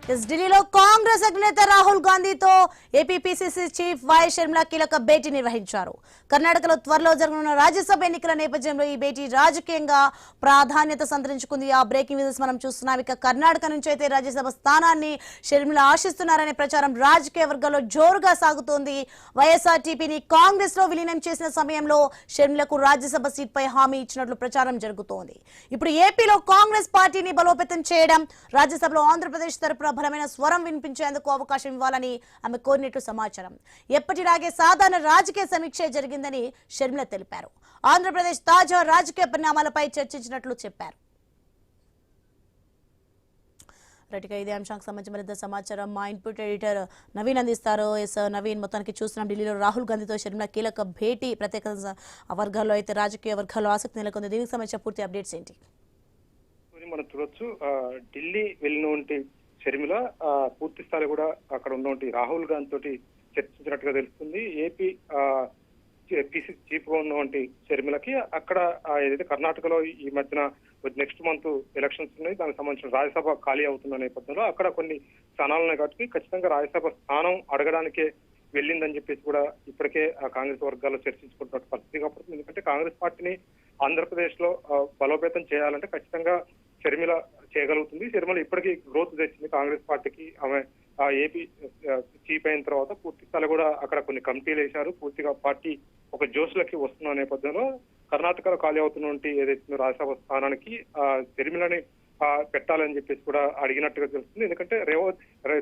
ఢిల్లీలో కాంగ్రెస్ అధినేత రాహుల్ గాంధీతో AP PCC chief Y Sharmila కీలక భేటీ నిర్వహించారు. కర్ణాటకలో త్వరలో జరగనున్న రాజ్యసభ ఎన్నికల నేపథ్యంలో ఈ భేటీ రాజకీయంగా ప్రాధాన్యత సంతరించుకుంది. ఆ బ్రేకింగ్ న్యూస్ మనం చూస్తున్నాం. ఇక కర్ణాటక నుంచి అయితే రాజ్యసభ స్థానాన్ని షర్మిల ఆశిస్తున్నారనే ప్రచారం రాజకీయ వర్గాల్లో జోరుగా సాగుతోంది. వైఎస్ఆర్టీపీని కాంగ్రెస్ లో విలీనం చేసిన సమయంలో షర్మిలకు రాజ్యసభ సీట్ పై హామీ ఇచ్చినట్లు ప్రచారం జరుగుతోంది. ఇప్పుడు ఏపీలో కాంగ్రెస్ పార్టీని బలోపేతం చేయడం, రాజ్యసభలో ఆంధ్రప్రదేశ్ తరపున బలమైన స్వరం వినిపించేందుకు అవకాశం ఇవ్వాలని ఆమె కోరినట్లు సమాచారం. ఎప్పటిలాగే సాధారణ రాజకీయ సమీక్ష జరిగిందని షర్మిల తెలిపారు. ఆంధ్రప్రదేశ్ తాజా రాజకీయ పరిణామాలపై చర్చించినట్లు చెప్పారు. ఇదే అంశానికి సంబంధించి మరింత సమాచారం మా ఇన్పుట్ ఎడిటర్ నవీన్ అందిస్తారు. నవీన్, మొత్తానికి చూస్తున్నాం ఢిల్లీలో రాహుల్ గాంధీతో షర్మిల కీలక భేటీ, ప్రత్యేక వర్గాల్లో అయితే రాజకీయ వర్గాల్లో ఆసక్తి నెలకొంది. దీనికి సంబంధించిన పూర్తి అప్డేట్స్ ఏంటి? మనం చూడొచ్చు, ఢిల్లీ వెళ్ళినటువంటి షర్మిల పూర్తి స్థాయి కూడా అక్కడ ఉన్నటువంటి రాహుల్ గాంధీ తోటి చర్చించినట్టుగా తెలుస్తుంది. ఏపీ పిసిసి చీఫ్ గా ఉన్నటువంటి షర్మిలకి అక్కడ ఏదైతే కర్ణాటకలో ఈ మధ్యన నెక్స్ట్ మంత్ ఎలక్షన్స్ ఉన్నాయి, దానికి సంబంధించిన రాజ్యసభ ఖాళీ అవుతున్న నేపథ్యంలో అక్కడ కొన్ని స్థానాలు ఉన్నాయి కాబట్టి ఖచ్చితంగా రాజ్యసభ స్థానం అడగడానికే వెళ్ళిందని చెప్పేసి కూడా ఇప్పటికే కాంగ్రెస్ వర్గాల్లో చర్చించుకుంటున్న పరిస్థితి కాబట్టి, ఎందుకంటే కాంగ్రెస్ పార్టీని ఆంధ్రప్రదేశ్ లో బలోపేతం చేయాలంటే ఖచ్చితంగా షర్మిల చేయగలుగుతుంది. షర్మిల ఇప్పటికీ గ్రోత్ తెచ్చింది కాంగ్రెస్ పార్టీకి. ఆమె ఏపీ చీఫ్ అయిన తర్వాత పూర్తి స్థాయి కూడా అక్కడ కొన్ని కమిటీలు వేశారు. పూర్తిగా పార్టీ ఒక జోష్లకి వస్తున్న నేపథ్యంలో కర్ణాటకలో ఖాళీ అవుతున్నటువంటి ఏదైతే రాజ్యసభ స్థానానికి షర్మిలని పెట్టాలని చెప్పేసి కూడా అడిగినట్టుగా తెలుస్తుంది. ఎందుకంటే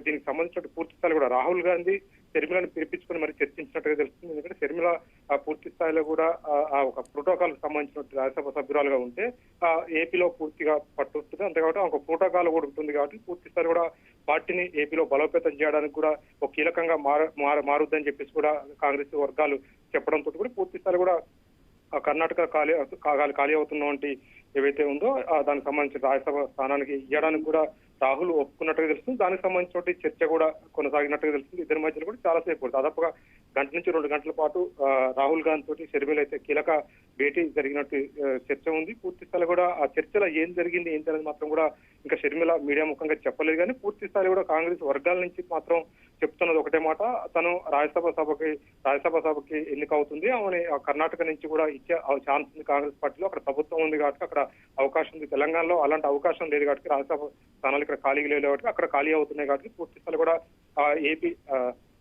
దీనికి సంబంధించిన పూర్తి స్థాయిలో కూడా రాహుల్ గాంధీ షర్మిలను పిలిపించుకుని మరి చర్చించినట్టుగా తెలుస్తుంది. ఎందుకంటే షర్మిల పూర్తి స్థాయిలో కూడా ఒక ప్రోటోకాల్ సంబంధించిన రాజ్యసభ సభ్యురాలుగా ఉంటే ఏపీలో పూర్తిగా పట్టుస్తుంది. అంతేకాబట్టి ఒక ప్రోటోకాల్ కూడా ఉంటుంది కాబట్టి పూర్తి స్థాయి కూడా పార్టీని ఏపీలో బలోపేతం చేయడానికి కూడా ఒక కీలకంగా మారుద్దని చెప్పేసి కూడా కాంగ్రెస్ వర్గాలు చెప్పడంతో కూడా పూర్తి స్థాయి కూడా కర్ణాటక ఖాళీ అవుతున్నటువంటి ఏవైతే ఉందో దానికి సంబంధించిన రాజ్యసభ స్థానానికి ఇవ్వడానికి కూడా రాహుల్ ఒప్పుకున్నట్టుగా తెలుస్తుంది. దానికి సంబంధించిన చర్చ కూడా కొనసాగినట్టుగా తెలుస్తుంది. ఇద్దరి మధ్యలో కూడా చాలాసేపు దాదాపుగా గంట నుంచి 2 గంటల పాటు రాహుల్ గాంధీ తోటి షర్మిల అయితే కీలక భేటీ జరిగినట్టు చర్చ ఉంది. పూర్తి స్థాయి కూడా ఆ చర్చలో ఏం జరిగింది ఏంటి అనేది మాత్రం కూడా ఇంకా షర్మిల మీడియా ముఖంగా చెప్పలేదు. కానీ పూర్తి స్థాయి కూడా కాంగ్రెస్ వర్గాల నుంచి మాత్రం చెప్తున్నది ఒకటే మాట, తను రాజ్యసభ సభకి ఎన్నిక అవుతుంది, ఆమె కర్ణాటక నుంచి కూడా ఇచ్చే ఛాన్స్ ఉంది కాంగ్రెస్ పార్టీలో. అక్కడ ప్రభుత్వం ఉంది కాబట్టి అక్కడ అవకాశం ఉంది. తెలంగాణలో అలాంటి అవకాశం లేదు కాబట్టి రాజ్యసభ స్థానాలు ఇక్కడ ఖాళీ లేదు కాబట్టి అక్కడ ఖాళీ అవుతున్నాయి కాబట్టి పూర్తి స్థాయి కూడా ఏపీ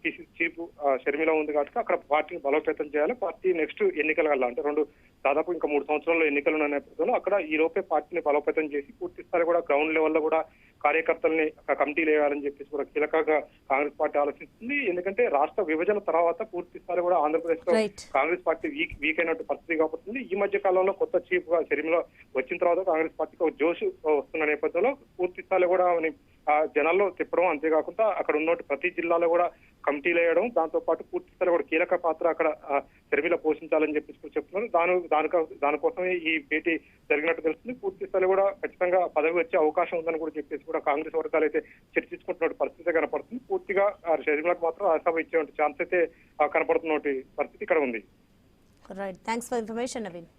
పిసిసి చీఫ్ షర్మిల ఉంది కాబట్టి అక్కడ పార్టీని బలోపేతం చేయాలి. పార్టీ నెక్స్ట్ ఎన్నికల వల్ల అంటే దాదాపు ఇంకా 3 సంవత్సరాల్లో ఎన్నికలు ఉన్న నేపథ్యంలో అక్కడ ఈ లోపే పార్టీని బలోపేతం చేసి పూర్తి స్థాయి కూడా గ్రౌండ్ లెవెల్లో కూడా కార్యకర్తల్ని కమిటీలు వేయాలని చెప్పేసి కూడా కీలకంగా కాంగ్రెస్ పార్టీ ఆలోచిస్తుంది. ఎందుకంటే రాష్ట్ర విభజన తర్వాత పూర్తి స్థాయి కూడా ఆంధ్రప్రదేశ్ లో కాంగ్రెస్ పార్టీ వీక్ అయినట్టు పరిస్థితి కాబట్టి ఈ మధ్య కాలంలో కొత్త చీఫ్ గా షర్మిల వచ్చిన తర్వాత కాంగ్రెస్ పార్టీకి ఒక జోష్ వస్తున్న నేపథ్యంలో పూర్తి స్థాయి కూడా జనాల్లో తిప్పడం, అంతేకాకుండా అక్కడ ఉన్న ప్రతి జిల్లాలో కూడా కమిటీలు వేయడం, దాంతో పాటు పూర్తి స్థాయి కూడా కీలక పాత్ర అక్కడ షర్మిల పోషించాలని చెప్పేసి చెప్తున్నారు. దానికోసమే ఈ భేటీ జరిగినట్టు తెలుస్తుంది. పూర్తి స్థాయి కూడా ఖచ్చితంగా పదవి వచ్చే అవకాశం ఉందని కూడా చెప్పేసి కూడా కాంగ్రెస్ వర్గాలు అయితే చర్చించుకుంటున్న పరిస్థితి కనపడుతుంది. పూర్తిగా షర్మిలకు మాత్రం రాజ్యసభ ఇచ్చే ఛాన్స్ అయితే కనపడుతున్న పరిస్థితి ఇక్కడ ఉంది. Right, thanks for information Naveen.